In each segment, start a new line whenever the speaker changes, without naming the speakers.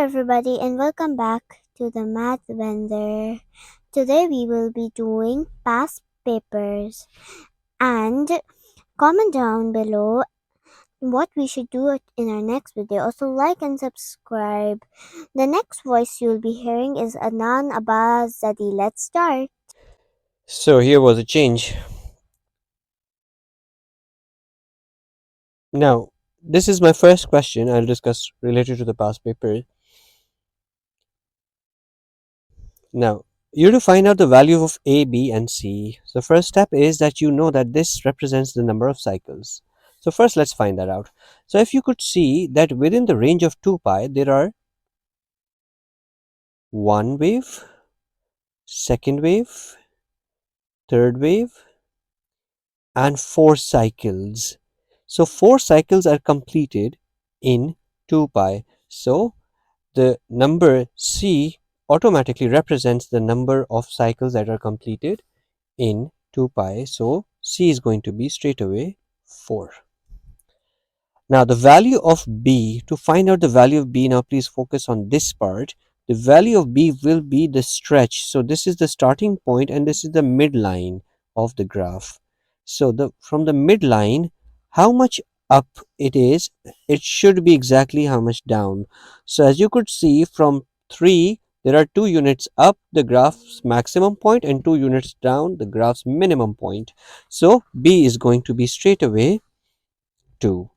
everybody, and welcome back to the Math Vendor. Today, we will be doing past papers. And comment down below what we should do in our next video. Also, like and subscribe. The next voice you'll be hearing is Adnan Abbaszadi. Let's start.
So here was a change. Now, this is my first question I'll discuss related to the past paper. Now, you have to find out the value of A, B, and C. The first step is that you know that this represents the number of cycles. So first let's find that out. So if you could see that within the range of 2 pi there are one wave, second wave, third wave, and 4 cycles. So 4 cycles are completed in 2 pi. So the number C automatically represents the number of cycles that are completed in 2 pi. So C is going to be straight away 4. Now the value of B, to find out the value of B, now please focus on this part. The value of B will be the stretch. So this is the starting point and this is the midline of the graph. So from the midline, how much up it is, it should be exactly how much down. So as you could see from 3, there are 2 units up the graph's maximum point and 2 units down the graph's minimum point. So B is going to be straight away 2.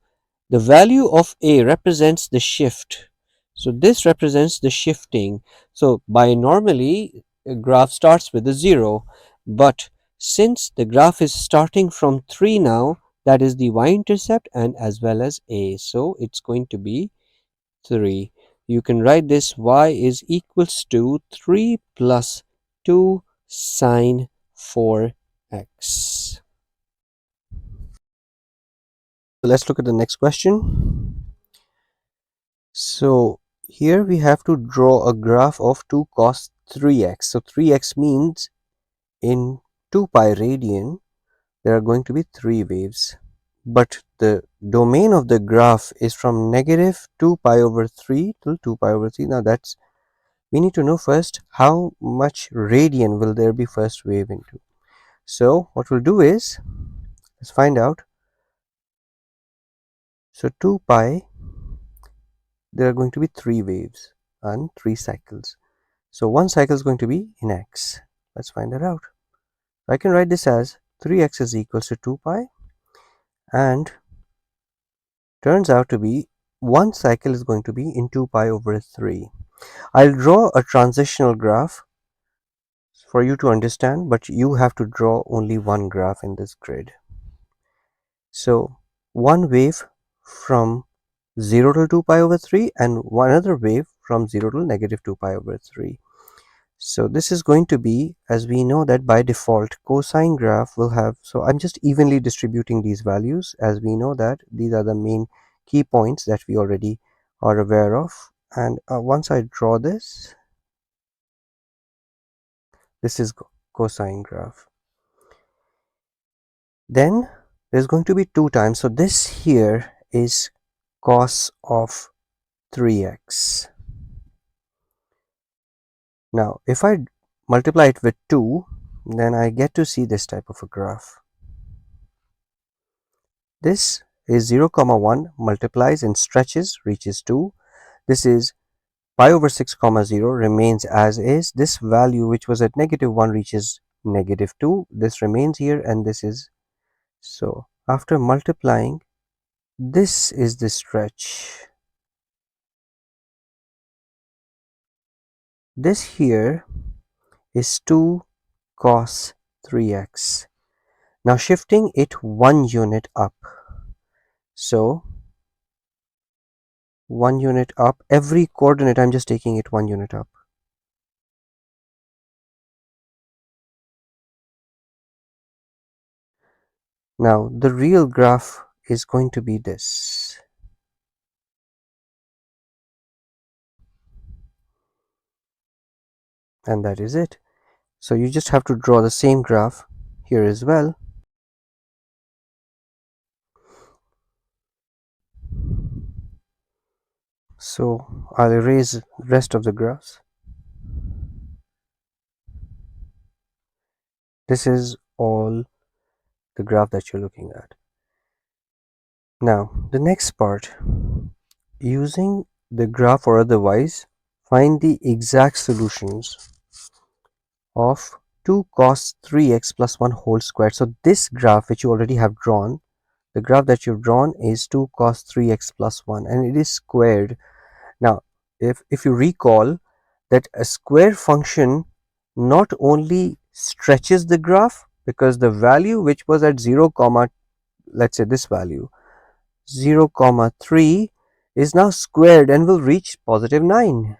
The value of A represents the shift. So this represents the shifting. So by normally a graph starts with a 0, but since the graph is starting from 3 now, that is the y-intercept and as well as A. So it's going to be 3. You can write this y is equals to 3 plus 2 sine 4x. Let's look at the next question. So here we have to draw a graph of 2 cos 3x. So 3x means in 2 pi radian there are going to be 3 waves. But the domain of the graph is from negative 2 pi over 3 till 2 pi over 3. Now we need to know first how much radian will there be first wave into. So what we'll do is, let's find out. So 2 pi, there are going to be 3 waves and 3 cycles. So one cycle is going to be in x. Let's find that out. I can write this as 3x is equals to 2 pi, and turns out to be one cycle is going to be in 2 pi over 3. I'll draw a transitional graph for you to understand, but you have to draw only one graph in this grid. So one wave from 0 to 2 pi over 3 and one other wave from 0 to negative 2 pi over 3. So this is going to be, as we know that by default cosine graph will have, so I'm just evenly distributing these values, as we know that these are the main key points that we already are aware of. And once I draw this is cosine graph. Then there's going to be 2 times, so this here is cos of 3x. Now if I multiply it with 2, then I get to see this type of a graph. This is 0 comma 1 multiplies and stretches, reaches 2. This is pi over 6 comma 0 remains as is. This value which was at negative 1 reaches negative 2. This remains here, and this is, so after multiplying, this is the stretch. This here is 2 cos 3x. Now shifting it 1 unit up. So 1 unit up, every coordinate I'm just taking it 1 unit up. Now the real graph is going to be this. And that is it. So you just have to draw the same graph here as well. So I'll erase the rest of the graphs. This is all the graph that you're looking at. Now the next part, using the graph or otherwise, find the exact solutions of 2 cos 3x plus 1 whole squared. So this graph which you already have drawn, the graph that you've drawn is 2 cos 3x plus 1 and it is squared. Now if you recall that a square function not only stretches the graph, because the value which was at 0 comma, let's say this value 0 comma 3 is now squared and will reach positive 9.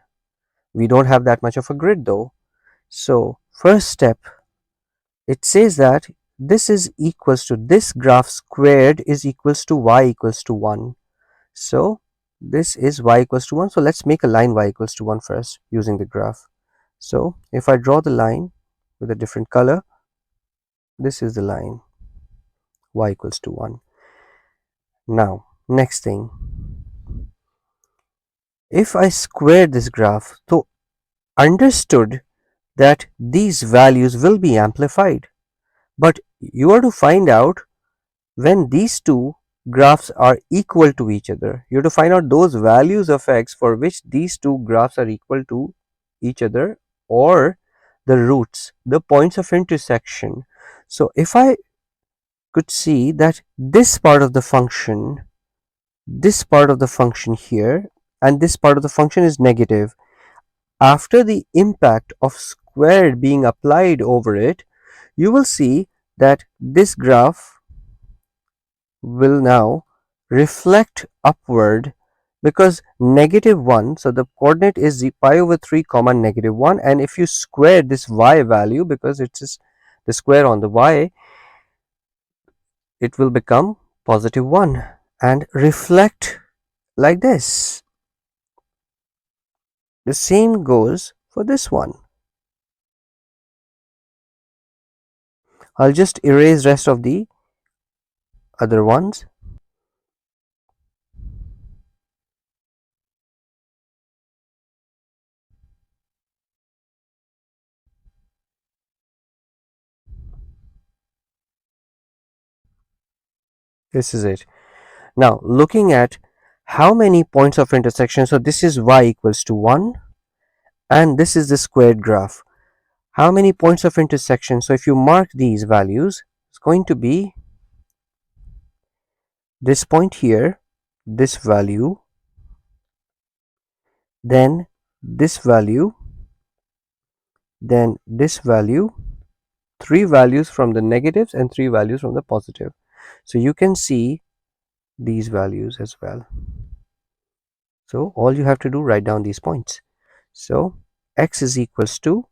We don't have that much of a grid though. So first step, it says that this is equals to, this graph squared is equals to y equals to 1. So this is y equals to 1. So let's make a line y equals to 1 first using the graph. So if I draw the line with a different color, this is the line y equals to 1. Now next thing, if I square this graph, so understood that these values will be amplified, but you are to find out when these two graphs are equal to each other. You have to find out those values of x for which these two graphs are equal to each other, or the roots, the points of intersection. So if I could see that this part of the function, this part of the function here, and this part of the function is negative, after the impact of squared being applied over it, you will see that this graph will now reflect upward, because negative 1, so the coordinate is the pi over 3 comma negative 1, and if you square this y value, because it is the square on the y, it will become positive 1 and reflect like this. The same goes for this one. I'll just erase rest of the other ones. This is it. Now looking at how many points of intersection, so this is y equals to 1 and this is the squared graph. How many points of intersection? So if you mark these values, it's going to be this point here, this value, then this value, then this value, 3 values from the negatives and 3 values from the positive. So you can see these values as well. So all you have to do, write down these points. So x is equals to,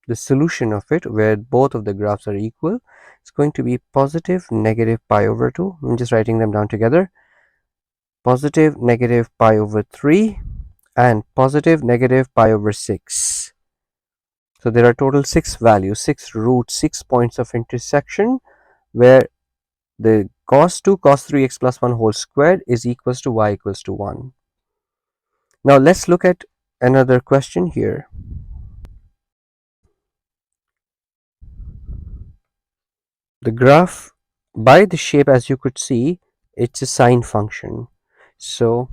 the solution of it where both of the graphs are equal, it's going to be positive negative pi over 2. I'm just writing them down together. Positive negative pi over 3 and positive negative pi over 6. So there are total 6 values, 6 roots, 6 points of intersection where the cos 2 cos 3x plus 1 whole squared is equals to y equals to 1. Now let's look at another question here. The graph, by the shape, as you could see, it's a sine function. So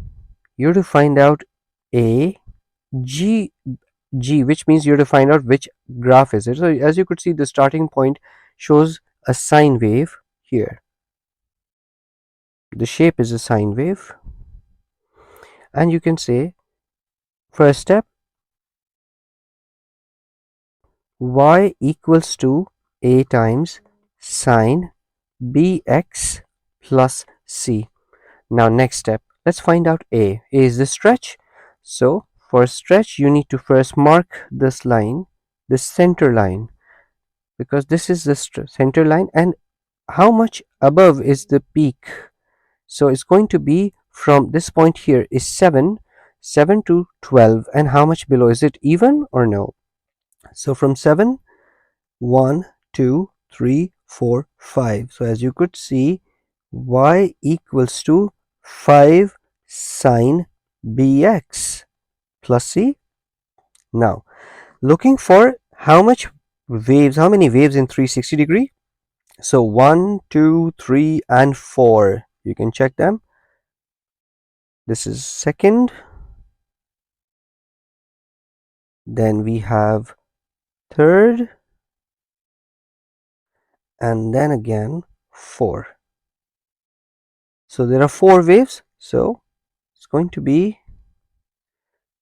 you have to find out a g g, which means you have to find out which graph is it. So as you could see, the starting point shows a sine wave here. The shape is a sine wave, and you can say first step, y equals to a times sine bx plus c. Now next step, let's find out a. A is the stretch. So for stretch, you need to first mark this line, the center line, because this is the center line, and how much above is the peak. So it's going to be from this point here is 7 to 12, and how much below, is it even or no? So from 7, 1 2 3 4 5. So as you could see, y equals to 5 sine bx plus c. Now, looking for how many waves in 360-degree? So 1, 2, 3, and 4. You can check them. This is second. Then we have third, and then again 4. So there are 4 waves. So it's going to be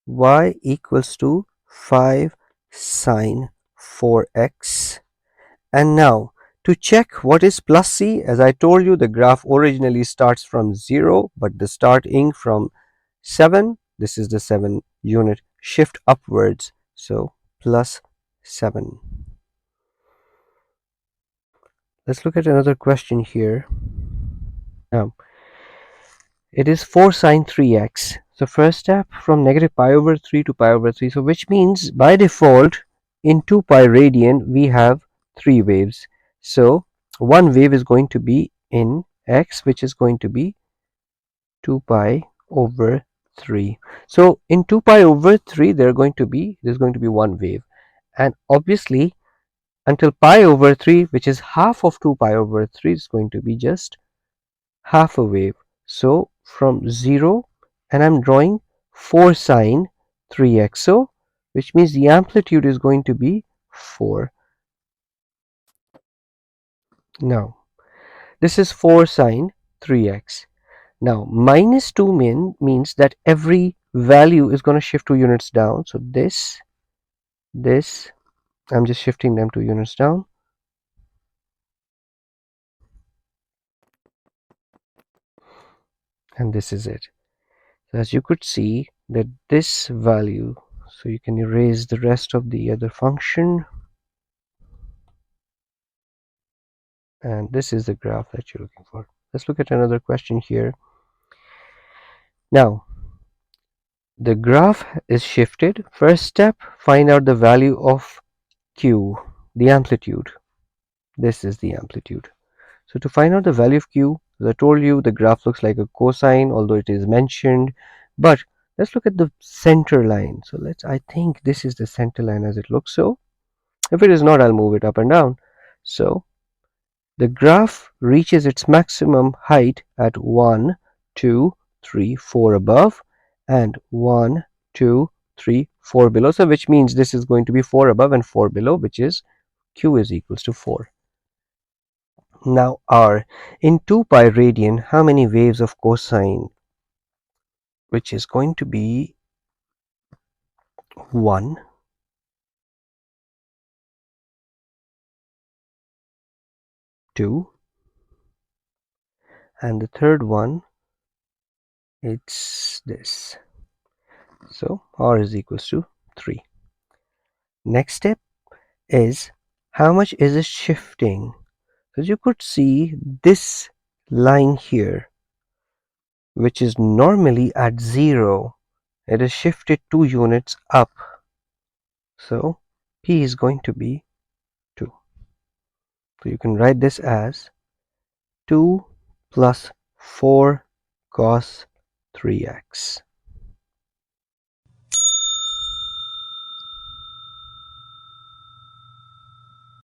y equals to 5 sine 4x. And now to check what is plus c, as I told you, the graph originally starts from 0, but the starting from 7, this is the 7 unit shift upwards, so plus 7. Let's look at another question here. Now it is 4 sine 3x. So first step, from negative pi over 3 to pi over 3, so which means by default in 2 pi radian we have 3 waves. So one wave is going to be in x, which is going to be 2 pi over 3. So in 2 pi over 3 there's going to be one wave, and obviously until pi over 3, which is half of 2 pi over 3, is going to be just half a wave. So from 0, and I'm drawing 4 sine 3x, so which means the amplitude is going to be 4. Now this is 4 sine 3x. Now minus 2 means that every value is going to shift 2 units down. So this, I'm just shifting them 2 units down, and this is it. So as you could see that this value, so you can erase the rest of the other function, and this is the graph that you're looking for. Let's look at another question here. Now the graph is shifted. First step, find out the value of q, the amplitude. This is the amplitude. So to find out the value of q, as I told you, the graph looks like a cosine, although it is mentioned. But let's look at the center line. So I think this is the center line as it looks. So if it is not, I'll move it up and down. So the graph reaches its maximum height at 1, 2, 3, 4 above, and 1, 2, 3, 4 below. So which means this is going to be 4 above and 4 below, which is q is equals to 4. Now r, in 2 pi radian, how many waves of cosine? Which is going to be 1, 2, and the third one, it's this. So r is equals to 3. Next step is how much is it shifting? So you could see this line here, which is normally at 0, it is shifted 2 units up. So p is going to be 2. So you can write this as 2 plus 4 cos 3x.